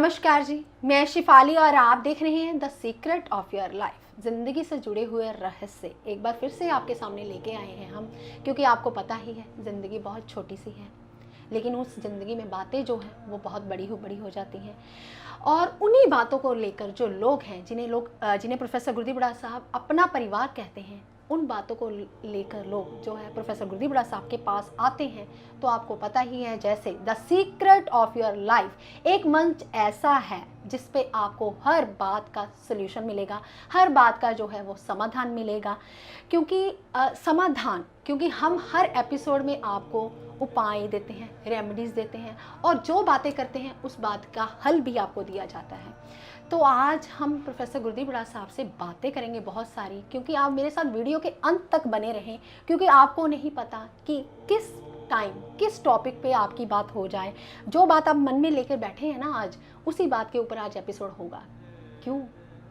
नमस्कार जी, मैं शिफाली और आप देख रहे हैं the secret of your life. ज़िंदगी से जुड़े हुए रहस्य एक बार फिर से आपके सामने लेके आए हैं हम, क्योंकि आपको पता ही है ज़िंदगी बहुत छोटी सी है, लेकिन उस ज़िंदगी में बातें जो हैं वो बहुत बड़ी हो जाती हैं। और उन्हीं बातों को लेकर जो लोग हैं, जिन्हें प्रोफेसर गुरदीप बराड़ साहब अपना परिवार कहते हैं, उन बातों को लेकर लोग जो है प्रोफेसर गुरदीप बराड़ साहब के पास आते हैं। तो आपको पता ही है, जैसे the secret of your life एक मंच ऐसा है जिस पे आपको हर बात का सल्यूशन मिलेगा, हर बात का जो है वो समाधान मिलेगा। क्योंकि हम हर एपिसोड में आपको उपाय देते हैं, रेमेडीज़ देते हैं, और जो बातें करते हैं उस बात का हल भी आपको दिया जाता है। तो आज हम प्रोफेसर गुरदीप बराड़ साहब से बातें करेंगे बहुत सारी, क्योंकि आप मेरे साथ वीडियो के अंत तक बने रहें, क्योंकि आपको नहीं पता कि किस टाइम किस टॉपिक पे आपकी बात हो जाए। जो बात आप मन में लेकर बैठे हैं ना, आज उसी बात के ऊपर आज एपिसोड होगा। क्यों,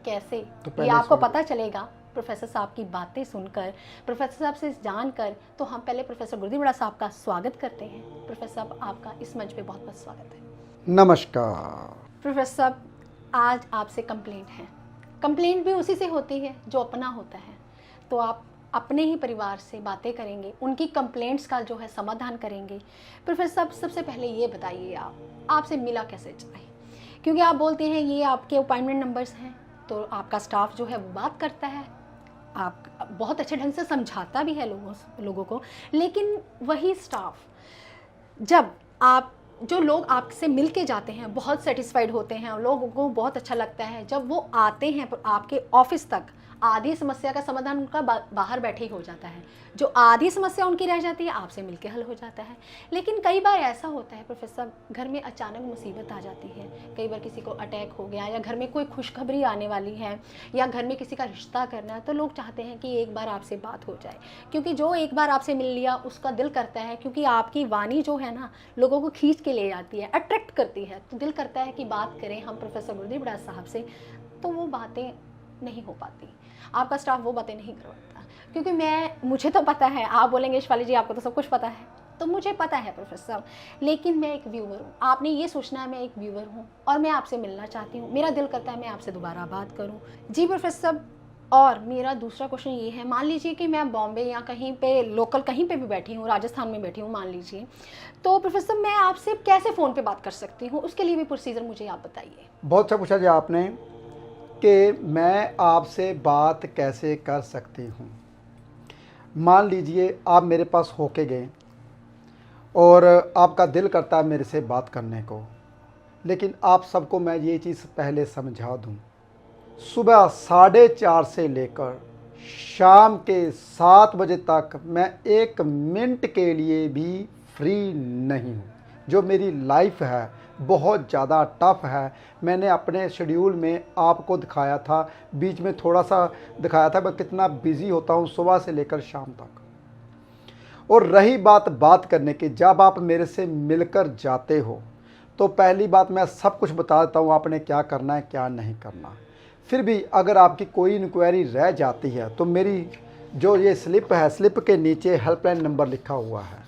कैसे, ये आपको पता चलेगा प्रोफेसर साहब की बातें सुनकर, प्रोफेसर साहब से जानकर। तो हम पहले प्रोफेसर गुरदीप बराड़ साहब का स्वागत करते हैं। प्रोफेसर साहब, आपका इस मंच पे बहुत बहुत स्वागत है। नमस्कार प्रोफेसर साहब, आज आपसे कंप्लेंट है। कंप्लेंट भी उसी से होती है जो अपना होता है। तो आप अपने ही परिवार से बातें करेंगे, उनकी कंप्लेंट्स का जो है समाधान करेंगे। प्रोफेसर साहब, सबसे पहले ये बताइए, आपसे मिला कैसे जाए? क्योंकि आप बोलते हैं ये आपके अपॉइंटमेंट नंबर्स हैं, तो आपका स्टाफ जो है वो बात करता है, आप बहुत अच्छे ढंग से समझाता भी है लोगों को, लेकिन वही स्टाफ जो लोग आपसे मिल के जाते हैं बहुत सेटिस्फाइड होते हैं, लोगों को बहुत अच्छा लगता है। जब वो आते हैं आपके ऑफिस तक, आधी समस्या का समाधान उनका बाहर बैठे ही हो जाता है। जो आधी समस्या उनकी रह जाती है आपसे मिलके हल हो जाता है। लेकिन कई बार ऐसा होता है प्रोफेसर, घर में अचानक मुसीबत आ जाती है। कई बार किसी को अटैक हो गया, या घर में कोई खुशखबरी आने वाली है, या घर में किसी का रिश्ता करना है, तो लोग चाहते हैं कि एक बार आपसे बात हो जाए। क्योंकि जो एक बार आपसे मिल लिया उसका दिल करता है, क्योंकि आपकी वाणी जो है ना लोगों को खींच के ले जाती है, अट्रैक्ट करती है, तो दिल करता है कि बात करें हम प्रोफेसर गुरदीप बराड़ साहब से। तो वो बातें नहीं हो पाती, आपका स्टाफ वो बातें नहीं करवाता। क्योंकि मुझे तो पता है, आप बोलेंगे शिफाली जी आपको तो सब कुछ पता है, तो मुझे पता है प्रोफेसर साहब, लेकिन मैं एक व्यूअर हूँ। आपने ये सोचना है मैं एक व्यूअर हूँ और मैं आपसे मिलना चाहती हूँ, मेरा दिल करता है मैं आपसे दोबारा बात करूँ। जी प्रोफेसर साहब, और मेरा दूसरा क्वेश्चन ये है, मान लीजिए कि मैं बॉम्बे या कहीं पे लोकल कहीं पे भी बैठी हूँ, राजस्थान में बैठी हूँ मान लीजिए, तो प्रोफेसर मैं आपसे कैसे फ़ोन पे बात कर सकती हूँ? उसके लिए भी प्रोसीजर मुझे आप बताइए। बहुत अच्छा पूछा जी आपने कि मैं आपसे बात कैसे कर सकती हूँ। मान लीजिए आप मेरे पास होके गए और आपका दिल करता है मेरे से बात करने को, लेकिन आप सबको मैं ये चीज़ पहले समझा दूँ, सुबह 4:30 से लेकर शाम के 7 बजे तक मैं 1 मिनट के लिए भी फ्री नहीं हूँ। जो मेरी लाइफ है बहुत ज़्यादा टफ़ है। मैंने अपने शेड्यूल में आपको दिखाया था, बीच में थोड़ा सा दिखाया था मैं कितना बिज़ी होता हूँ सुबह से लेकर शाम तक। और रही बात करने की, जब आप मेरे से मिलकर जाते हो तो पहली बात मैं सब कुछ बता देता हूँ आपने क्या करना है क्या नहीं करना। फिर भी अगर आपकी कोई इंक्वायरी रह जाती है तो मेरी जो ये स्लिप है, स्लिप के नीचे हेल्पलाइन नंबर लिखा हुआ है,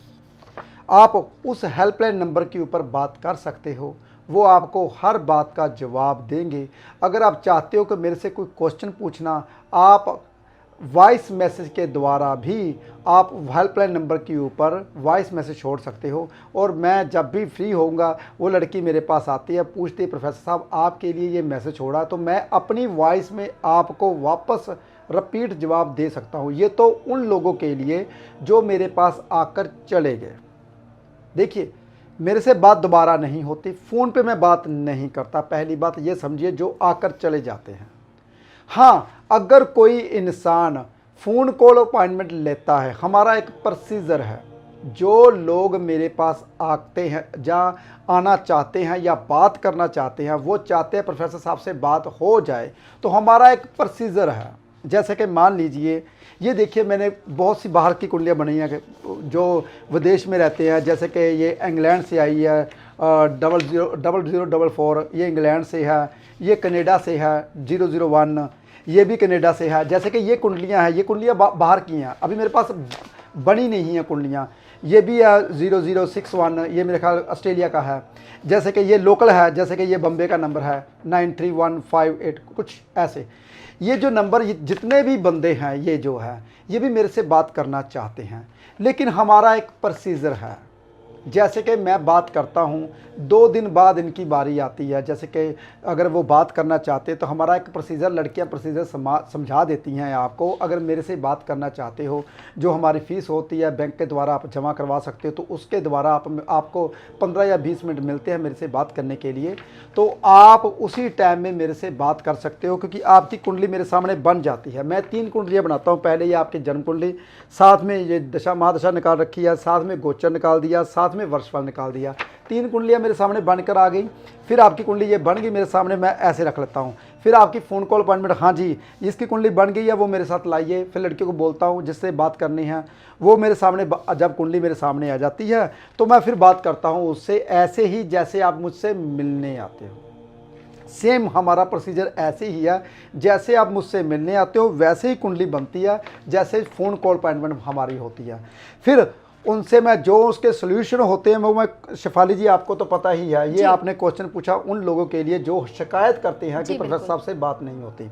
आप उस हेल्पलाइन नंबर के ऊपर बात कर सकते हो। वो आपको हर बात का जवाब देंगे। अगर आप चाहते हो कि मेरे से कोई क्वेश्चन पूछना, आप वॉइस मैसेज के द्वारा भी आप हेल्पलाइन नंबर के ऊपर वॉइस मैसेज छोड़ सकते हो। और मैं जब भी फ्री होऊंगा वो लड़की मेरे पास आती है, पूछती है प्रोफेसर साहब आपके लिए ये मैसेज छोड़ा, तो मैं अपनी वॉइस में आपको वापस रिपीट जवाब दे सकता हूँ। ये तो उन लोगों के लिए जो मेरे पास आकर चले गए। देखिए, मेरे से बात दोबारा नहीं होती, फ़ोन पे मैं बात नहीं करता, पहली बात ये समझिए, जो आकर चले जाते हैं। हाँ, अगर कोई इंसान फ़ोन कॉल अपॉइंटमेंट लेता है, हमारा एक प्रोसीजर है, जो लोग मेरे पास आते हैं, जहाँ आना चाहते हैं या बात करना चाहते हैं, वो चाहते हैं प्रोफेसर साहब से बात हो जाए, तो हमारा एक प्रोसीजर है। जैसे कि मान लीजिए, ये देखिए मैंने बहुत सी बाहर की कुंडलियाँ बनाई हैं जो विदेश में रहते हैं, जैसे कि ये इंग्लैंड से आई है 0044, ये इंग्लैंड से है, ये कनाडा से है 001, ये भी कनाडा से है। जैसे कि ये कुंडलियाँ हैं, ये कुंडलियाँ बाहर की हैं। अभी मेरे पास बनी नहीं है कुंडलियाँ। ये भी है 0061, ये मेरे ख्याल ऑस्ट्रेलिया का है। जैसे कि ये लोकल है, जैसे कि ये बम्बे का नंबर है 93158, कुछ ऐसे। ये जो नंबर, ये जितने भी बंदे हैं, ये जो है ये भी मेरे से बात करना चाहते हैं, लेकिन हमारा एक प्रोसीजर है। जैसे कि मैं बात करता हूँ, 2 दिन बाद इनकी बारी आती है। जैसे कि अगर वो बात करना चाहते हैं तो हमारा एक प्रोसीजर, लड़कियां प्रोसीजर समझा देती हैं आपको। अगर मेरे से बात करना चाहते हो, जो हमारी फ़ीस होती है बैंक के द्वारा आप जमा करवा सकते हो, तो उसके द्वारा आपको 15 या 20 मिनट मिलते हैं मेरे से बात करने के लिए। तो आप उसी टाइम में मेरे से बात कर सकते हो, क्योंकि आपकी कुंडली मेरे सामने बन जाती है। मैं 3 कुंडलियाँ बनाता हूँ। पहले ये आपकी जन्म कुंडली, साथ में ये दशा महादशा निकाल रखी है, साथ में गोचर निकाल दिया, साथ में वर्षफल निकाल दिया। 3 कुंडलियाँ मेरे सामने बनकर आ गई। फिर आपकी कुंडली ये बन गई मेरे सामने, मैं ऐसे रख लेता हूँ। फिर आपकी फ़ोन कॉल अपॉइंटमेंट, हाँ जी इसकी कुंडली बन गई है, वो मेरे साथ लाइए। फिर लड़कियों को बोलता हूँ जिससे बात करनी है, वो मेरे सामने, जब कुंडली मेरे सामने आ जाती है तो मैं फिर बात करता हूँ उससे, ऐसे ही जैसे आप मुझसे मिलने आते हो। सेम हमारा प्रोसीजर ऐसे ही है, जैसे आप मुझसे मिलने आते हो वैसे ही कुंडली बनती है, जैसे फ़ोन कॉल अपॉइंटमेंट हमारी होती है। फिर उनसे मैं जो उसके सोल्यूशन होते हैं वो मैं, शेफाली जी आपको तो पता ही है, ये आपने क्वेश्चन पूछा उन लोगों के लिए जो शिकायत करते हैं कि प्रोफेसर साहब से बात नहीं होती,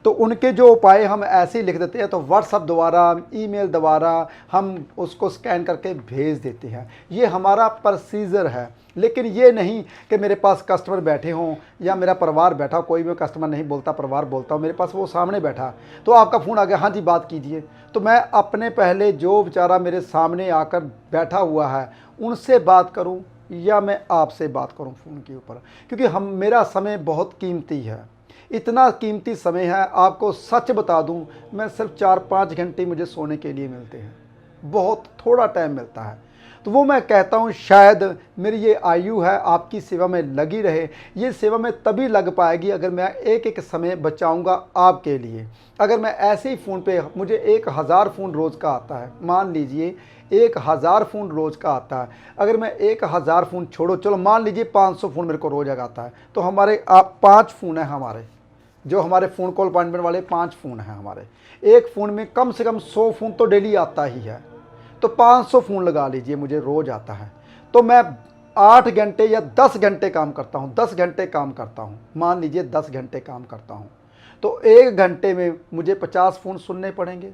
तो उनके जो उपाय हम ऐसे ही लिख देते हैं। तो व्हाट्सएप द्वारा, ईमेल द्वारा हम उसको स्कैन करके भेज देते हैं। ये हमारा प्रोसीजर है। लेकिन ये नहीं कि मेरे पास कस्टमर बैठे हों या मेरा परिवार बैठा, कोई भी कस्टमर नहीं बोलता, परिवार बोलता हूँ, मेरे पास वो सामने बैठा तो आपका फ़ोन आ गया, हाँ जी बात कीजिए, तो मैं अपने पहले जो बेचारा मेरे सामने आकर बैठा हुआ है उनसे बात करूँ या मैं आपसे बात करूँ फ़ोन के ऊपर, क्योंकि मेरा समय बहुत कीमती है। इतना कीमती समय है, आपको सच बता दूं, मैं सिर्फ 4-5 घंटे मुझे सोने के लिए मिलते हैं, बहुत थोड़ा टाइम मिलता है। तो वो मैं कहता हूँ शायद मेरी ये आयु है आपकी सेवा में लगी रहे। ये सेवा में तभी लग पाएगी अगर मैं एक एक समय बचाऊंगा आपके लिए। अगर मैं ऐसे ही फ़ोन पे, मुझे 1000 फ़ोन रोज़ का आता है, मान लीजिए 1000 फ़ोन रोज़ का आता है, अगर मैं 1000 फ़ोन छोड़ो, चलो मान लीजिए 500 फ़ोन मेरे को रोज़ आता है, तो हमारे 5 फ़ोन हैं हमारे, जो हमारे फ़ोन कॉल अपॉइंटमेंट वाले 5 फ़ोन हैं हमारे। एक फ़ोन में कम से कम 100 फ़ोन तो डेली आता ही है, तो 500 फ़ोन लगा लीजिए मुझे रोज़ आता है। तो मैं 8 घंटे या 10 घंटे काम करता हूँ, 10 घंटे काम करता हूँ, मान लीजिए 10 घंटे काम करता हूँ, तो 1 घंटे में मुझे 50 फ़ोन सुनने पड़ेंगे।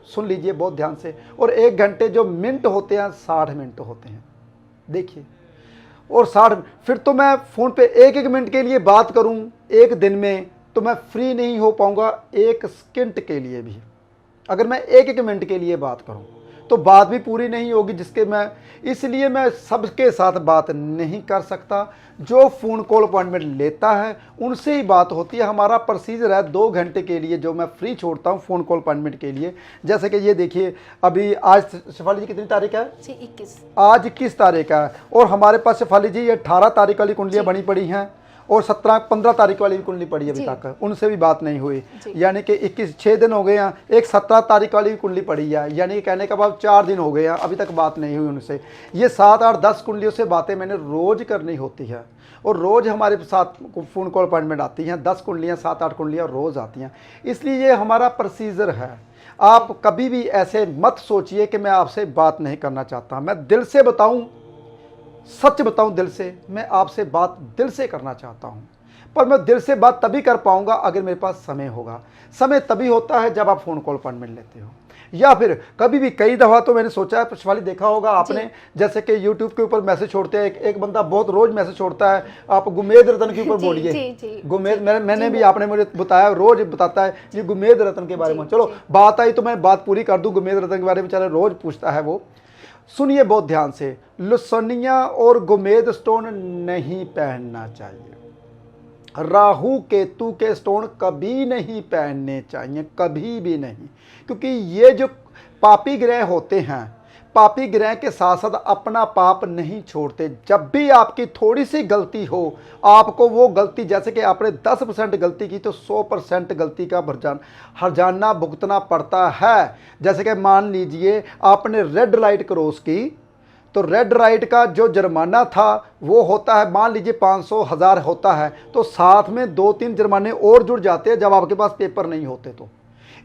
सुन लीजिए बहुत ध्यान से। और 1 घंटे जो मिनट होते हैं 60 मिनट होते हैं, देखिए। और 60, फिर तो मैं फ़ोन पे 1-1 मिनट के लिए बात करूं एक दिन में, तो मैं फ्री नहीं हो पाऊंगा 1 सेकंड के लिए भी। अगर मैं 1-1 मिनट के लिए बात करूं तो बात भी पूरी नहीं होगी, इसलिए मैं सबके साथ बात नहीं कर सकता। जो फ़ोन कॉल अपॉइंटमेंट लेता है उनसे ही बात होती है। हमारा प्रोसीजर है 2 घंटे के लिए जो मैं फ्री छोड़ता हूं फ़ोन कॉल अपॉइंटमेंट के लिए। जैसे कि ये देखिए, अभी आज शेफाली जी कितनी तारीख है जी? 21। आज 21 तारीख है, और हमारे पास शेफाली जी ये 18 तारीख वाली कुंडलियाँ बनी पड़ी हैं, और 15 तारीख वाली भी कुंडली पड़ी है अभी तक, उनसे भी बात नहीं हुई। यानी कि 6 दिन हो गए हैं। एक 17 तारीख वाली भी कुंडली पड़ी है, यानी कि कहने का बाद 4 दिन हो गए हैं, अभी तक बात नहीं हुई उनसे। ये 7, 8, 10 कुंडलियों से बातें मैंने रोज़ करनी होती है, और रोज़ हमारे साथ फ़ोन कॉल अपॉइंटमेंट आती हैं। 10 कुंडलियाँ, 7-8 कुंडलियाँ रोज़ आती हैं। इसलिए ये हमारा प्रोसीजर है। आप कभी भी ऐसे मत सोचिए कि मैं आपसे बात नहीं करना चाहता। मैं दिल से बताऊँ, सच बताऊं, दिल से मैं आपसे बात दिल से करना चाहता हूं, पर मैं दिल से बात तभी कर पाऊंगा अगर मेरे पास समय होगा। समय तभी होता है जब आप फ़ोन कॉल अपॉइंटमेंट लेते हो, या फिर कभी भी। कई दफ़ा तो मैंने सोचा है, शिफाली देखा होगा आपने, जैसे कि यूट्यूब के ऊपर मैसेज छोड़ते हैं, एक बंदा बहुत रोज़ मैसेज छोड़ता है, आप गुमेद रतन के ऊपर बोलिए। गुमेद, मैंने भी, आपने मुझे बताया, रोज़ बताता है ये गुमेद रतन के बारे में। चलो बात आई तो मैं बात पूरी कर दूँ। गुमेद रतन के बारे में बेचारा रोज़ पूछता है वो। सुनिए बहुत ध्यान से, लुसनिया और गुमेद स्टोन नहीं पहनना चाहिए। राहु केतु के स्टोन कभी नहीं पहनने चाहिए, कभी भी नहीं, क्योंकि ये जो पापी ग्रह होते हैं, पापी ग्रह के साथ साथ अपना पाप नहीं छोड़ते। जब भी आपकी थोड़ी सी गलती हो, आपको वो गलती, जैसे कि आपने 10% गलती की तो 100% गलती का हर्जाना भुगतना पड़ता है। जैसे कि मान लीजिए आपने रेड लाइट क्रॉस की, तो रेड लाइट का जो जुर्माना था वो होता है, मान लीजिए 500, 1000 होता है, तो साथ में 2-3 जुर्माने और जुड़ जाते हैं जब आपके पास पेपर नहीं होते। तो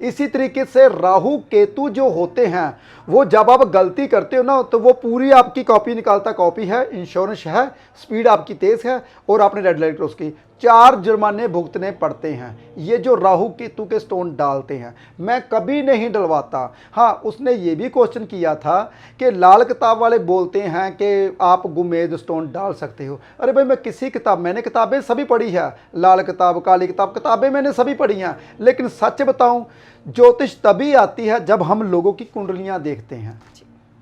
इसी तरीके से राहु केतु जो होते हैं वो जब आप गलती करते हो ना तो वो पूरी आपकी कॉपी निकालता, कॉपी है, इंश्योरेंस है, स्पीड आपकी तेज है और आपने रेड लाइट क्रॉस की, 4 जुर्माने भुगतने पड़ते हैं। ये जो राहु केतु के स्टोन डालते हैं मैं कभी नहीं डलवाता। हाँ, उसने ये भी क्वेश्चन किया था कि लाल किताब वाले बोलते हैं कि आप गुमेद स्टोन डाल सकते हो। अरे भाई, मैं किसी किताब, मैंने किताबें सभी पढ़ी है, लाल किताब, काली किताब, किताबें मैंने सभी पढ़ी हैं, लेकिन सच बताऊं ज्योतिष तभी आती है जब हम लोगों की कुंडलियां देखते हैं,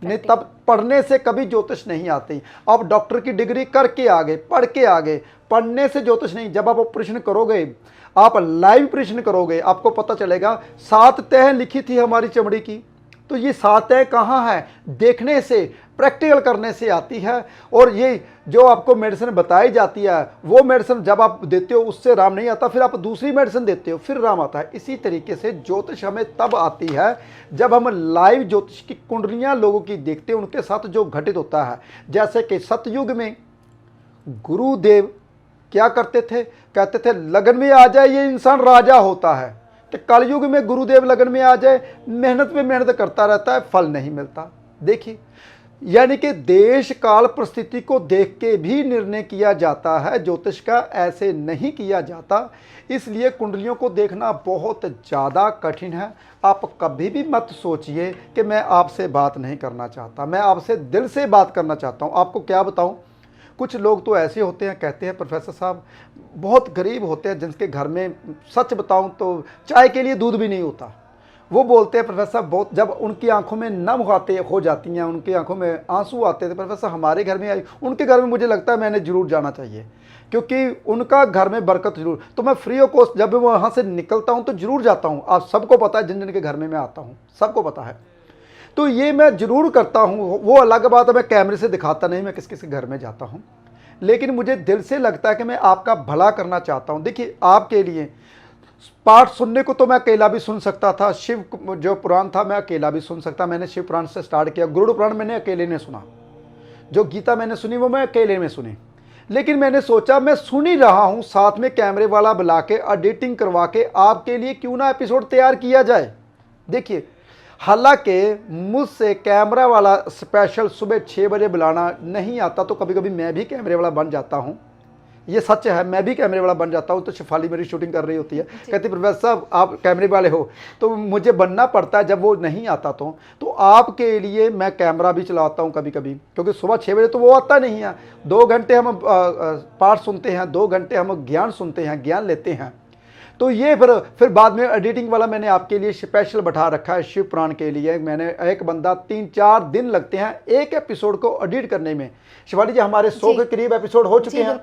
नहीं तब पढ़ने से कभी ज्योतिष नहीं आती। आप डॉक्टर की डिग्री करके आगे, पढ़ के आगे, पढ़ने से ज्योतिष नहीं। जब आप ऑपरेशन करोगे, आप लाइव ऑपरेशन करोगे, आपको पता चलेगा 7 तह लिखी थी हमारी चमड़ी की, तो ये 7 तह कहाँ है, देखने से, प्रैक्टिकल करने से आती है। और ये जो आपको मेडिसिन बताई जाती है वो मेडिसिन जब आप देते हो उससे राम नहीं आता, फिर आप दूसरी मेडिसिन देते हो फिर राम आता है। इसी तरीके से ज्योतिष हमें तब आती है जब हम लाइव ज्योतिष की कुंडलियां लोगों की देखते हैं, उनके साथ जो घटित होता है। जैसे कि सतयुग में गुरुदेव क्या करते थे, कहते थे लगन में आ जाए ये इंसान राजा होता है। कि कलयुग में गुरुदेव लगन में आ जाए, मेहनत पे मेहनत करता रहता है, फल नहीं मिलता। देखिए, यानी कि देश काल परिस्थिति को देख के भी निर्णय किया जाता है, ज्योतिष का ऐसे नहीं किया जाता। इसलिए कुंडलियों को देखना बहुत ज़्यादा कठिन है। आप कभी भी मत सोचिए कि मैं आपसे बात नहीं करना चाहता, मैं आपसे दिल से बात करना चाहता हूँ। आपको क्या बताऊँ, कुछ लोग तो ऐसे होते हैं, कहते हैं प्रोफेसर साहब बहुत गरीब होते हैं जिनके घर में सच बताऊं तो चाय के लिए दूध भी नहीं होता। वो बोलते हैं प्रोफेसर साहब, बहुत जब उनकी आंखों में नम हो जाती हैं, उनकी आंखों में आंसू आते थे, प्रोफेसर हमारे घर में आई, उनके घर में मुझे लगता है मैंने ज़रूर जाना चाहिए क्योंकि उनका घर में बरकत जरूर। तो मैं फ्री ऑफ कॉस्ट जब मैं वहाँ से निकलता हूँ तो ज़रूर जाता हूँ। आप सबको पता है, जिन जिन के घर में मैं आता हूँ सबको पता है। तो ये मैं ज़रूर करता हूँ, वो अलग बात है, मैं कैमरे से दिखाता नहीं, मैं किस किस घर में जाता हूँ, लेकिन मुझे दिल से लगता है कि मैं आपका भला करना चाहता हूँ। देखिए, आपके लिए पाठ सुनने को तो मैं अकेला भी सुन सकता था, शिव जो पुराण था मैं अकेला भी सुन सकता, मैंने शिव पुराण से स्टार्ट किया, गरुड़ पुराण मैंने अकेले ने सुना, जो गीता मैंने सुनी वो मैं अकेले में सुनी। लेकिन मैंने सोचा मैं सुन ही रहा हूँ, साथ में कैमरे वाला बुला के एडिटिंग करवा के आपके लिए क्यों ना एपिसोड तैयार किया जाए। देखिए, हालांकि मुझसे कैमरा वाला स्पेशल सुबह 6 बजे बुलाना नहीं आता, तो कभी कभी मैं भी कैमरे वाला बन जाता हूँ, ये सच है, मैं भी कैमरे वाला बन जाता हूँ। तो शिफाली मेरी शूटिंग कर रही होती है, कहती प्रोफेसर साहब आप कैमरे वाले हो, तो मुझे बनना पड़ता है जब वो नहीं आता। तो आपके लिए मैं कैमरा भी चलाता हूँ कभी कभी, क्योंकि सुबह 6 बजे तो वो आता नहीं है। 2 घंटे हम पाठ सुनते हैं, 2 घंटे हम ज्ञान सुनते हैं, ज्ञान लेते हैं। तो ये फिर बाद में एडिटिंग वाला मैंने आपके लिए स्पेशल बैठा रखा है शिव पुराण के लिए। मैंने एक बंदा 3-4 दिन लगते हैं एक एपिसोड को एडिट करने में। शिवाली जी, हमारे 100 के करीब एपिसोड हो चुके हैं,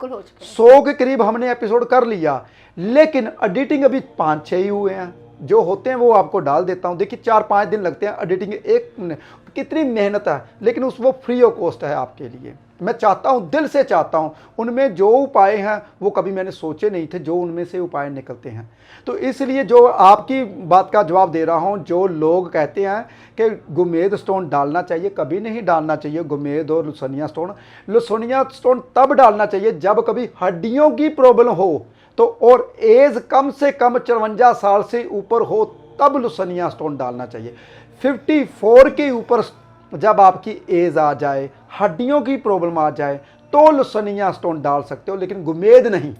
100 के करीब हमने एपिसोड कर लिया, लेकिन एडिटिंग अभी 5-6 ही हुए हैं। जो होते हैं वो आपको डाल देता हूँ। देखिए, 4-5 दिन लगते हैं एडिटिंग, एक कितनी मेहनत है, लेकिन वो फ्री ऑफ कॉस्ट है आपके लिए। मैं चाहता हूं, दिल से चाहता हूं, उनमें जो उपाय हैं वो कभी मैंने सोचे नहीं थे, जो उनमें से उपाय निकलते हैं। तो इसलिए जो आपकी बात का जवाब दे रहा हूं, जो लोग कहते हैं कि गुमेद स्टोन डालना चाहिए, कभी नहीं डालना चाहिए गुमेद और लुसनिया स्टोन। लुसनिया स्टोन तब डालना चाहिए जब कभी हड्डियों की प्रॉब्लम हो तो, और एज कम से कम 54 साल से ऊपर हो, तब लुसनिया स्टोन डालना चाहिए। 54 के ऊपर जब आपकी एज आ जाए, हड्डियों की प्रॉब्लम आ जाए, तो लुसनिया स्टोन डाल सकते हो, लेकिन गुमेद नहीं,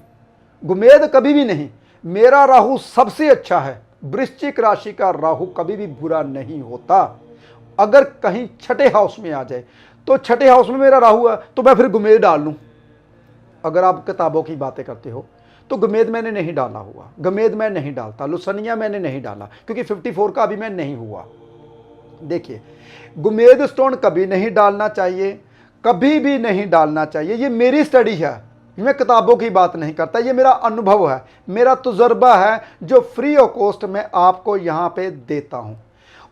गुमेद कभी भी नहीं। मेरा राहु सबसे अच्छा है, वृश्चिक राशि का राहु कभी भी बुरा नहीं होता। अगर कहीं छठे हाउस में आ जाए, तो छठे हाउस में मेरा राहु है तो मैं फिर गुमेद डाल लूं। अगर आप किताबों की बातें करते हो तो गुमेद मैंने नहीं डाला हुआ, गुमेद मैं नहीं डालता, लुसनिया मैंने नहीं डाला, क्योंकि 54 का अभी मैं नहीं हुआ। देखिए, गुमेद स्टोन कभी नहीं डालना चाहिए, कभी भी नहीं डालना चाहिए। ये मेरी स्टडी है, मैं किताबों की बात नहीं करता, ये मेरा अनुभव है, मेरा तजुर्बा है, जो फ्री ऑफ कॉस्ट मैं आपको यहाँ पे देता हूँ।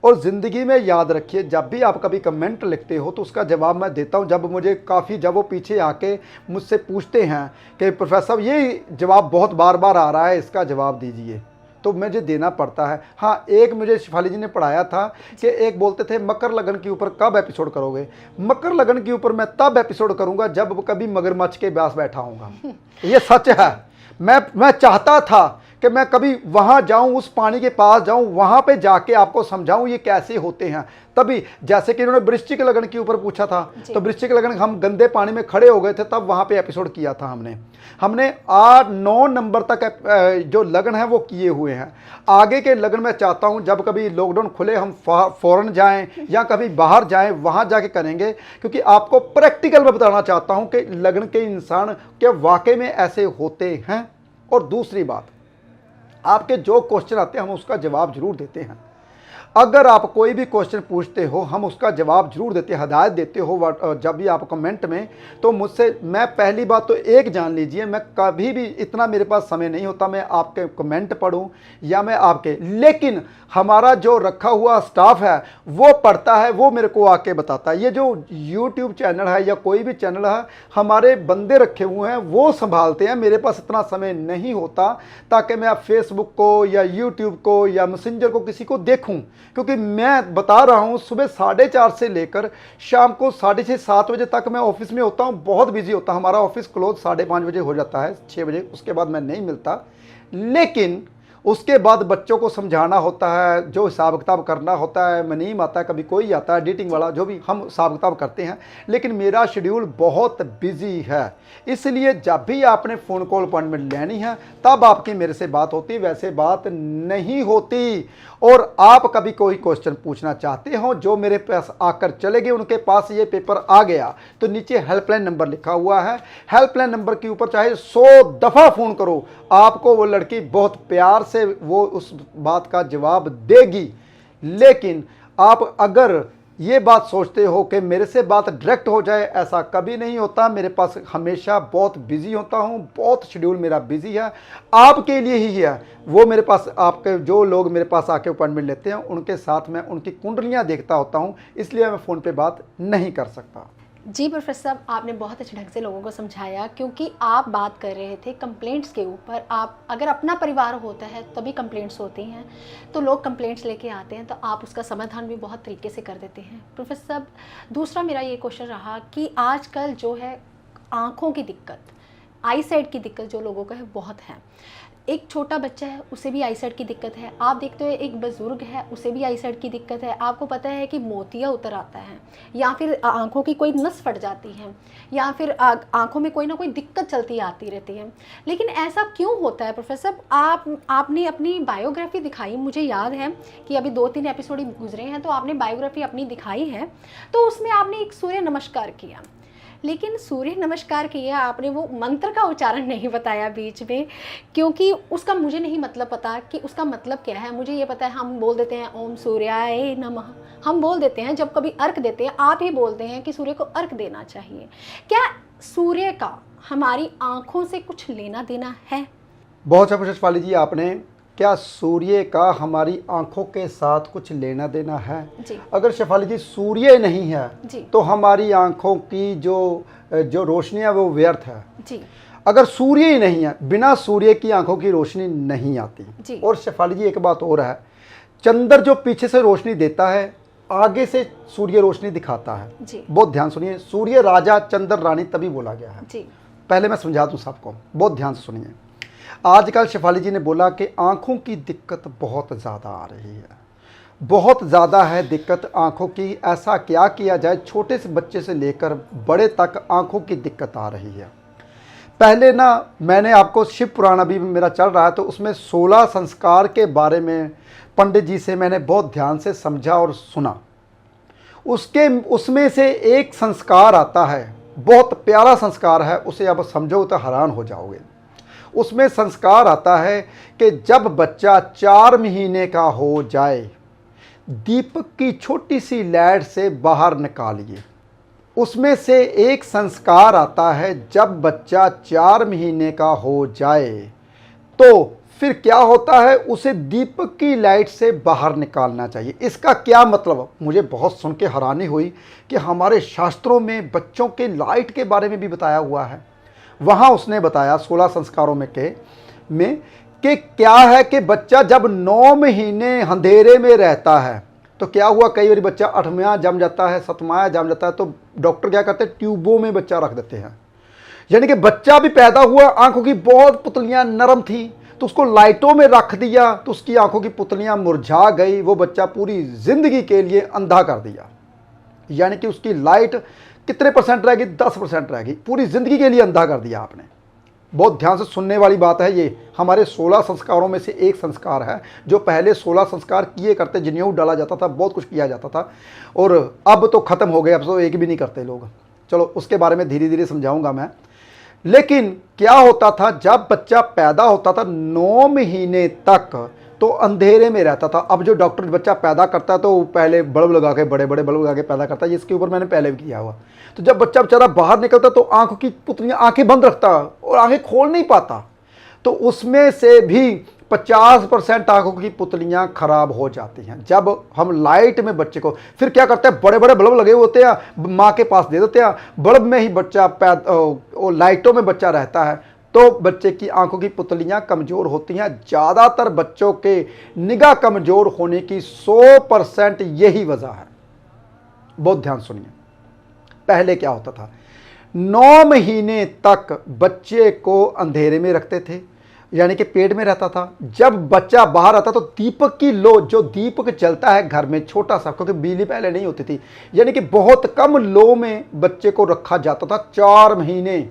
और ज़िंदगी में याद रखिए, जब भी आप कभी कमेंट लिखते हो तो उसका जवाब मैं देता हूँ। जब मुझे जब वो पीछे आके मुझसे पूछते हैं कि प्रोफेसर साहब ये जवाब बहुत बार बार आ रहा है, इसका जवाब दीजिए, तो मुझे देना पड़ता है। हाँ, एक मुझे शिफाली जी ने पढ़ाया था कि एक बोलते थे मकर लगन के ऊपर कब एपिसोड करोगे। मकर लगन के ऊपर मैं तब एपिसोड करूंगा जब कभी मगरमच्छ के पास बैठा हूँगा। ये सच है। मैं चाहता था कि मैं कभी वहाँ जाऊँ, उस पानी के पास जाऊँ, वहाँ पे जाके आपको समझाऊँ ये कैसे होते हैं। तभी जैसे कि इन्होंने वृश्चिक लगन के ऊपर पूछा था, तो वृश्चिक लगन हम गंदे पानी में खड़े हो गए थे, तब वहाँ पे एपिसोड किया था हमने 8-9 नंबर तक जो लगन है वो किए हुए हैं। आगे के लगन में चाहता हूँ जब कभी लॉकडाउन खुले हम फ़ौरन जाएं या कभी बाहर जाएं, वहाँ जाके करेंगे, क्योंकि आपको प्रैक्टिकल में बताना चाहता हूँ कि लगन के इंसान क्या वाकई में ऐसे होते हैं। और दूसरी बात, आपके जो क्वेश्चन आते हैं हम उसका जवाब जरूर देते हैं। अगर आप कोई भी क्वेश्चन पूछते हो हम उसका जवाब जरूर देते हैं, हदायत देते हो जब भी आप कमेंट में, तो मुझसे, मैं पहली बात तो एक जान लीजिए, मैं कभी भी इतना मेरे पास समय नहीं होता मैं आपके कमेंट पढूं या मैं आपके, लेकिन हमारा जो रखा हुआ स्टाफ है वो पढ़ता है, वो मेरे को आके बताता है। ये जो YouTube चैनल है या कोई भी चैनल है, हमारे बंदे रखे हुए हैं वो संभालते हैं। मेरे पास इतना समय नहीं होता ताकि मैं फेसबुक को या YouTube को या मैसेंजर को किसी को देखूं, क्योंकि मैं बता रहा हूं सुबह 4:30 से लेकर शाम को 6:30-7 बजे तक मैं ऑफिस में होता हूं, बहुत बिजी होता हूं। हमारा ऑफिस क्लोज 5:30 बजे हो जाता है, 6 बजे, उसके बाद मैं नहीं मिलता। लेकिन उसके बाद बच्चों को समझाना होता है, जो हिसाब किताब करना होता है, मनीम आता है, कभी कोई आता है एडिटिंग वाला, जो भी हम हिसाब किताब करते हैं। लेकिन मेरा शेड्यूल बहुत बिजी है, इसलिए जब भी आपने फ़ोन कॉल अपॉइंटमेंट लेनी है तब आपकी मेरे से बात होती, वैसे बात नहीं होती। और आप कभी कोई क्वेश्चन पूछना चाहते हो जो मेरे पास आकर चले गए, उनके पास ये पेपर आ गया, तो नीचे हेल्पलाइन नंबर लिखा हुआ है, हेल्पलाइन नंबर के ऊपर चाहे 100 दफ़ा फ़ोन करो, आपको वो लड़की बहुत प्यार से वो उस बात का जवाब देगी। लेकिन आप अगर ये बात सोचते हो कि मेरे से बात डायरेक्ट हो जाए, ऐसा कभी नहीं होता। मेरे पास हमेशा बहुत बिजी होता हूँ, बहुत शेड्यूल मेरा बिजी है, आपके लिए ही है। वो मेरे पास, आपके जो लोग मेरे पास आके अपॉइंटमेंट लेते हैं उनके साथ मैं उनकी कुंडलियाँ देखता होता हूँ, इसलिए मैं फ़ोन पे बात नहीं कर सकता। जी प्रोफेसर साहब, आपने बहुत अच्छे ढंग से लोगों को समझाया, क्योंकि आप बात कर रहे थे कंप्लेंट्स के ऊपर। आप अगर अपना परिवार होता है तभी कंप्लेंट्स होती हैं, तो लोग कंप्लेंट्स लेके आते हैं, तो आप उसका समाधान भी बहुत तरीके से कर देते हैं। प्रोफेसर साहब, दूसरा मेरा ये क्वेश्चन रहा कि आजकल जो है आँखों की दिक्कत, आई साइट की दिक्कत जो लोगों को है बहुत है। एक छोटा बच्चा है उसे भी आई साइट की दिक्कत है, आप देखते हो एक बुज़ुर्ग है उसे भी आई साइट की दिक्कत है। आपको पता है कि मोतिया उतर आता है, या फिर आंखों की कोई नस फट जाती है, या फिर आंखों में कोई ना कोई दिक्कत चलती आती रहती है। लेकिन ऐसा क्यों होता है प्रोफेसर? आपने अपनी बायोग्राफी दिखाई, मुझे याद है कि अभी 2-3 एपिसोड गुजरे हैं, तो आपने बायोग्राफी अपनी दिखाई है, तो उसमें आपने एक सूर्य नमस्कार किया। लेकिन सूर्य नमस्कार किया आपने, वो मंत्र का उच्चारण नहीं बताया बीच में, क्योंकि उसका मुझे नहीं मतलब पता कि उसका मतलब क्या है। मुझे ये पता है हम बोल देते हैं ओम सूर्याय नमः, हम बोल देते हैं जब कभी अर्घ देते हैं। आप ही बोलते हैं कि सूर्य को अर्घ देना चाहिए। क्या सूर्य का हमारी आँखों से कुछ लेना देना है? बहुत अच्छा पूछा शिफाली जी आपने, क्या सूर्य का हमारी आंखों के साथ कुछ लेना देना है? जी। अगर शिफाली जी सूर्य नहीं है जी। तो हमारी आंखों की जो रोशनी है वो व्यर्थ है। जी। अगर सूर्य ही नहीं है, बिना सूर्य की आंखों की रोशनी नहीं आती। जी। और शिफाली जी एक बात और है, चंद्र जो पीछे से रोशनी देता है, आगे से सूर्य रोशनी दिखाता है। जी। बहुत ध्यान सुनिए, सूर्य राजा चंद्र रानी तभी बोला गया है। जी। पहले मैं समझा दूं सबको, बहुत ध्यान से सुनिए। आजकल शिफाली जी ने बोला कि आंखों की दिक्कत बहुत ज़्यादा आ रही है, बहुत ज़्यादा है दिक्कत आंखों की। ऐसा क्या किया जाए, छोटे से बच्चे से लेकर बड़े तक आंखों की दिक्कत आ रही है। पहले ना मैंने आपको शिव पुराण अभी मेरा चल रहा है, तो उसमें 16 संस्कार के बारे में पंडित जी से मैंने बहुत ध्यान से समझा और सुना। उसमें से एक संस्कार आता है, बहुत प्यारा संस्कार है, उसे अब समझो तो हैरान हो जाओगे। उसमें संस्कार आता है कि जब बच्चा 4 महीने का हो जाए, दीपक की छोटी सी लाइट से बाहर निकालिए। उसमें से एक संस्कार आता है, जब बच्चा 4 महीने का हो जाए तो फिर क्या होता है, उसे दीपक की लाइट से बाहर निकालना चाहिए। इसका क्या मतलब? मुझे बहुत सुन के हैरानी हुई कि हमारे शास्त्रों में बच्चों के लाइट के बारे में भी बताया हुआ है। वहाँ उसने बताया 16 संस्कारों में कि क्या है कि बच्चा जब 9 महीने अंधेरे में रहता है, तो क्या हुआ, कई बार बच्चा 8वां जम जाता है, 7वां जम जाता है, तो डॉक्टर क्या करते हैं, ट्यूबों में बच्चा रख देते हैं। यानी कि बच्चा भी पैदा हुआ, आंखों की बहुत पुतलियां नरम थी, तो उसको लाइटों में रख दिया तो उसकी आंखों की पुतलियां मुरझा गई, वो बच्चा पूरी जिंदगी के लिए अंधा कर दिया। यानी कि उसकी लाइट कितने परसेंट रहेगी? 10% रहेगी, पूरी जिंदगी के लिए अंधा कर दिया आपने। बहुत ध्यान से सुनने वाली बात है। ये हमारे 16 संस्कारों में से एक संस्कार है, जो पहले 16 संस्कार किए करते, जनेऊ डाला जाता था, बहुत कुछ किया जाता था, और अब तो ख़त्म हो गए, अब तो एक भी नहीं करते लोग। चलो उसके बारे में धीरे धीरे समझाऊंगा मैं। लेकिन क्या होता था, जब बच्चा पैदा होता था 9 महीने तक तो अंधेरे में रहता था। अब जो डॉक्टर बच्चा पैदा करता है तो पहले बल्ब लगा के, बड़े बड़े बल्ब लगा के पैदा करता है, इसके ऊपर मैंने पहले भी किया हुआ। तो जब बच्चा बेचारा बाहर निकलता तो आंखों की पुतलियां, आंखें बंद रखता और आंखें खोल नहीं पाता, तो उसमें से भी 50% आंखों की पुतलियां खराब हो जाती हैं। जब हम लाइट में बच्चे को, फिर क्या करते हैं, बड़े बड़े बल्ब लगे होते हैं, माँ के पास दे देते हैं, बल्ब में ही बच्चा लाइटों में बच्चा रहता है, तो बच्चे की आंखों की पुतलियां कमज़ोर होती हैं। ज़्यादातर बच्चों के निगाह कमज़ोर होने की 100% यही वजह है। बहुत ध्यान सुनिए। पहले क्या होता था, 9 महीने तक बच्चे को अंधेरे में रखते थे, यानी कि पेट में रहता था। जब बच्चा बाहर आता तो दीपक की लो, जो दीपक चलता है घर में छोटा सा, क्योंकि बिजली पहले नहीं होती थी, यानी कि बहुत कम लो में बच्चे को रखा जाता था 4 महीने।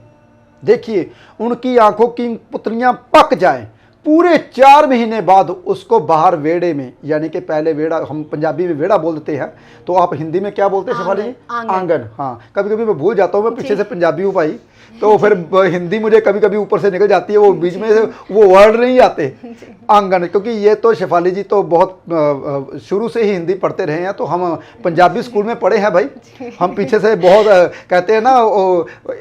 देखिए, उनकी आंखों की पुतलियां पक जाएं, पूरे 4 महीने बाद उसको बाहर वेड़े में, यानी कि पहले वेड़ा, हम पंजाबी में वेड़ा बोल देते हैं, तो आप हिंदी में क्या बोलते हैं शेफाली जी? आंगन। हाँ, कभी कभी मैं भूल जाता हूँ, मैं पीछे से पंजाबी हूँ भाई, तो फिर हिंदी मुझे कभी कभी ऊपर से निकल जाती है, वो बीच में से वो वर्ड नहीं आते। आंगन, क्योंकि ये तो शेफाली जी तो बहुत शुरू से ही हिंदी पढ़ते रहे हैं, तो हम पंजाबी स्कूल में पढ़े हैं भाई। हम पीछे से बहुत कहते हैं ना,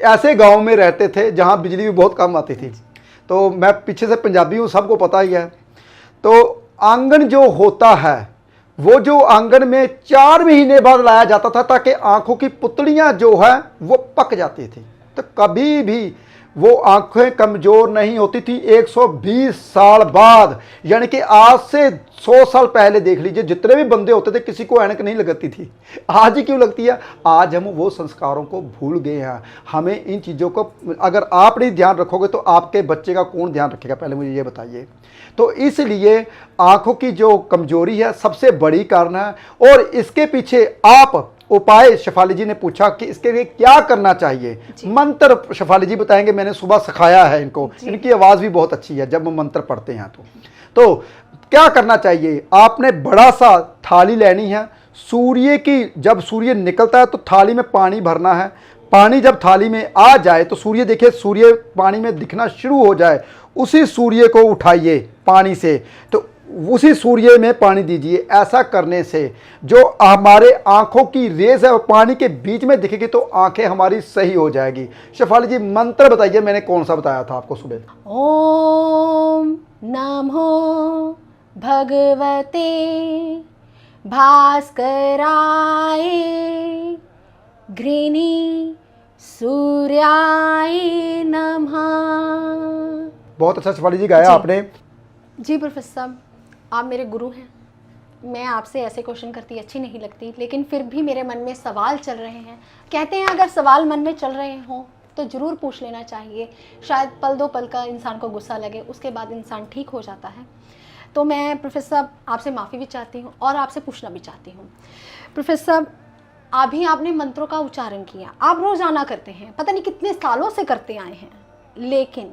ऐसे गाँव में रहते थे जहाँ बिजली भी बहुत कम आती थी, तो मैं पीछे से पंजाबी हूँ, सबको पता ही है। तो आंगन जो होता है, वो जो आंगन में 4 महीने बाद लाया जाता था, ताकि आंखों की पुतलियां जो है वो पक जाती थी, तो कभी भी वो आंखें कमज़ोर नहीं होती थी। 120 साल बाद, यानी कि आज से 100 साल पहले देख लीजिए, जितने भी बंदे होते थे किसी को ऐनक नहीं लगती थी। आज ही क्यों लगती है? आज हम वो संस्कारों को भूल गए हैं। हमें इन चीज़ों को अगर आप नहीं ध्यान रखोगे तो आपके बच्चे का कौन ध्यान रखेगा, पहले मुझे ये बताइए। तो इसलिए आंखों की जो कमजोरी है सबसे बड़ी कारण है, और इसके पीछे आप उपाय, शेफाली जी ने पूछा कि इसके लिए क्या करना चाहिए, मंत्र शेफाली जी बताएंगे। मैंने सुबह सिखाया है इनको, इनकी आवाज़ भी बहुत अच्छी है जब हम मंत्र पढ़ते हैं। तो क्या करना चाहिए, आपने बड़ा सा थाली लेनी है, सूर्य की, जब सूर्य निकलता है तो थाली में पानी भरना है। पानी जब थाली में आ जाए तो सूर्य, देखिए सूर्य पानी में दिखना शुरू हो जाए, उसी सूर्य को उठाइए पानी से, तो उसी सूर्य में पानी दीजिए। ऐसा करने से जो हमारे आंखों की रेज है वो पानी के बीच में दिखेगी, तो आंखें हमारी सही हो जाएगी। शेफाली जी मंत्र बताइए, मैंने कौन सा बताया था आपको सुबह? ओम नमो भगवते भास्कराय घृणी सूर्याय नमः। बहुत अच्छा शेफाली जी गाया आपने। जी प्रोफेसर साहब, आप मेरे गुरु हैं। मैं आपसे ऐसे क्वेश्चन करती अच्छी नहीं लगती, लेकिन फिर भी मेरे मन में सवाल चल रहे हैं। कहते हैं अगर सवाल मन में चल रहे हों तो ज़रूर पूछ लेना चाहिए। शायद पल दो पल का इंसान को गुस्सा लगे, उसके बाद इंसान ठीक हो जाता है। तो मैं प्रोफेसर साहब आपसे माफ़ी भी चाहती हूँ और आपसे पूछना भी चाहती हूँ। प्रोफेसर साहब, अभी आपने मंत्रों का उच्चारण किया, आप रोज़ाना करते हैं, पता नहीं कितने सालों से करते आए हैं, लेकिन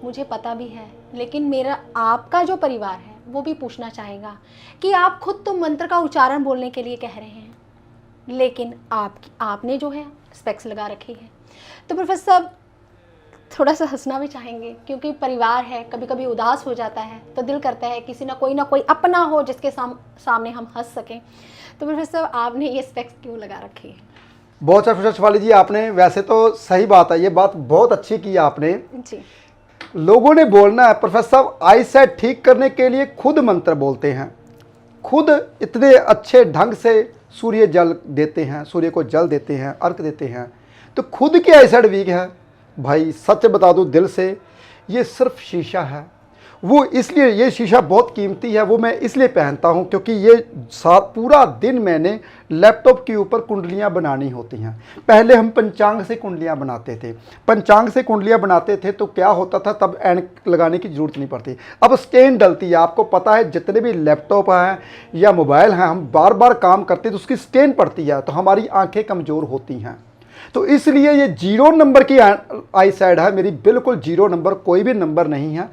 मुझे पता भी है, लेकिन मेरा आपका जो परिवार है वो भी पूछना चाहेगा कि आप खुद तो मंत्र का उच्चारण बोलने के लिए कह रहे हैं, लेकिन आपने जो है स्पेक्स लगा रखी है। तो प्रोफेसर साहब थोड़ा सा हंसना भी चाहेंगे, क्योंकि परिवार है, कभी कभी उदास हो जाता है, तो दिल करता है किसी ना कोई अपना हो जिसके सामने हम हंस सकें। तो प्रोफेसर साहब आपने ये स्पेक्स क्यों लगा रखी है? बहुत अच्छा शेफाली जी, आपने वैसे तो सही बात है, ये बात बहुत अच्छी की आपने जी। लोगों ने बोलना है। प्रोफेसर साहब आई सेट ठीक करने के लिए खुद मंत्र बोलते हैं, खुद इतने अच्छे ढंग से सूर्य जल देते हैं, सूर्य को जल देते हैं, अर्घ देते हैं, तो खुद की आई सेट वीक है। भाई सच बता दूं दिल से, ये सिर्फ शीशा है, वो इसलिए ये शीशा बहुत कीमती है, वो मैं इसलिए पहनता हूँ क्योंकि ये पूरा दिन मैंने लैपटॉप के ऊपर कुंडलियाँ बनानी होती हैं। पहले हम पंचांग से कुंडलियाँ बनाते थे, पंचांग से कुंडलियाँ बनाते थे तो क्या होता था, तब ऐनक लगाने की ज़रूरत नहीं पड़ती। अब स्टेन डलती है, आपको पता है जितने भी लैपटॉप हैं या मोबाइल हैं, हम बार बार काम करते तो उसकी स्टेन पड़ती है, तो हमारी आँखें कमज़ोर होती हैं। तो इसलिए ये 0 नंबर की आई साइड है मेरी, बिल्कुल 0 नंबर, कोई भी नंबर नहीं है।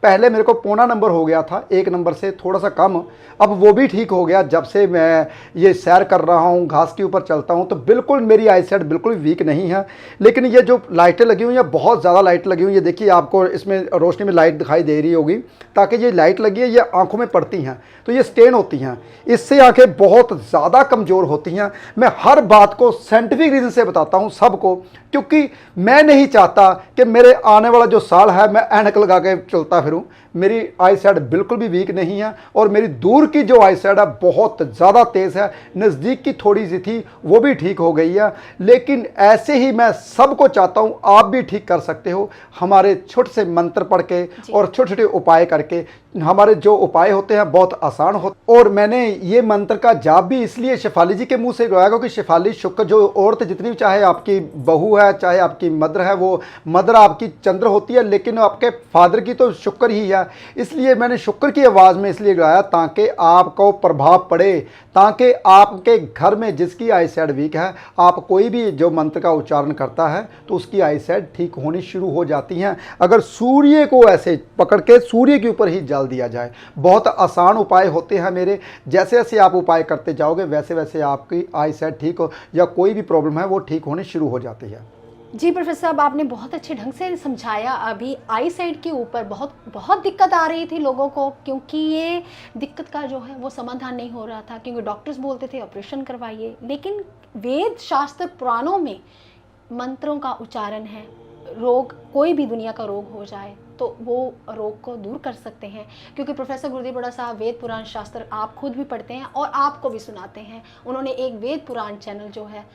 पहले मेरे को पौना नंबर हो गया था, 1 नंबर से थोड़ा सा कम, अब वो भी ठीक हो गया। जब से मैं ये सैर कर रहा हूँ, घास के ऊपर चलता हूँ, तो बिल्कुल मेरी आई साइड बिल्कुल वीक नहीं है। लेकिन ये जो लाइटें लगी हुई हैं, बहुत ज़्यादा लाइट लगी हुई है, देखिए आपको इसमें रोशनी में लाइट दिखाई दे रही होगी, ताकि ये लाइट लगी है, ये आंखों में पड़ती हैं तो ये स्टेन होती हैं, इससे आंखें बहुत ज़्यादा कमज़ोर होती हैं। मैं हर बात को साइंटिफिक रीज़न से बताता हूँ सबको, क्योंकि मैं नहीं चाहता कि मेरे आने वाला जो साल है मैं ऐनक लगा के चलता फिरूं। मेरी आई साइड बिल्कुल भी वीक नहीं है, और मेरी दूर की जो आई साइड है बहुत ज़्यादा तेज़ है, नज़दीक की थोड़ी सी थी वो भी ठीक हो गई है। लेकिन ऐसे ही मैं सबको चाहता हूँ आप भी ठीक कर सकते हो, हमारे छोटे से मंत्र पढ़ के और छोटे छोटे उपाय करके। हमारे जो उपाय होते हैं बहुत आसान होते, और मैंने ये मंत्र का जाप भी इसलिए शेफाली जी के मुंह से करवाया क्योंकि शेफाली शुक्र, जो औरत जितनी भी, चाहे आपकी बहू है चाहे आपकी मदर है, वो मदर आपकी चंद्र होती है, लेकिन आपके फादर की तो शुक्र ही है। इसलिए मैंने शुक्र की आवाज़ में इसलिए गाया ताकि आपको प्रभाव पड़े, ताकि आपके घर में जिसकी आई साइड वीक है, आप कोई भी जो मंत्र का उच्चारण करता है तो उसकी आई साइड ठीक होनी शुरू हो जाती हैं। अगर सूर्य को ऐसे पकड़ के सूर्य के ऊपर ही जल दिया जाए, बहुत आसान उपाय होते हैं मेरे। जैसे जैसे आप उपाय करते जाओगे वैसे वैसे आपकी आई साइड ठीक हो, या कोई भी प्रॉब्लम है वो ठीक होनी शुरू हो जाती है। जी प्रोफेसर साहब, आपने बहुत अच्छे ढंग से समझाया। अभी आई साइड के ऊपर बहुत दिक्कत आ रही थी लोगों को, क्योंकि ये दिक्कत का जो है वो समाधान नहीं हो रहा था, क्योंकि डॉक्टर्स बोलते थे ऑपरेशन करवाइए। लेकिन वेद शास्त्र पुराणों में मंत्रों का उच्चारण है, रोग कोई भी दुनिया का रोग हो जाए तो वो रोग को दूर कर सकते हैं। क्योंकि प्रोफेसर गुरुदेव बड़ा साहब वेद पुराण शास्त्र आप खुद भी पढ़ते हैं और आपको भी सुनाते हैं। उन्होंने एक वेद पुराण चैनल जो है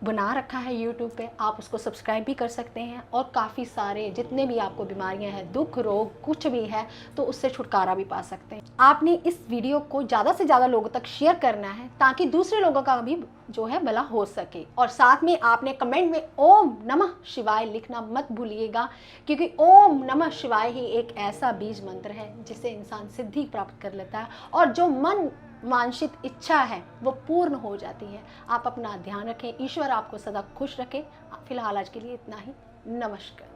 बना रखा है यूट्यूब पे, आप उसको सब्सक्राइब भी कर सकते हैं, और काफ़ी सारे जितने भी आपको बीमारियां हैं, दुख रोग कुछ भी है, तो उससे छुटकारा भी पा सकते हैं। आपने इस वीडियो को ज़्यादा से ज़्यादा लोगों तक शेयर करना है ताकि दूसरे लोगों का भी जो है भला हो सके। और साथ में आपने कमेंट में ओम नमः शिवाय लिखना मत भूलिएगा, क्योंकि ओम नमः शिवाय ही एक ऐसा बीज मंत्र है जिससे इंसान सिद्धि प्राप्त कर लेता है, और जो मन वांछित इच्छा है वो पूर्ण हो जाती है। आप अपना ध्यान रखें, ईश्वर आपको सदा खुश रखे। फिलहाल आज के लिए इतना ही। नमस्कार।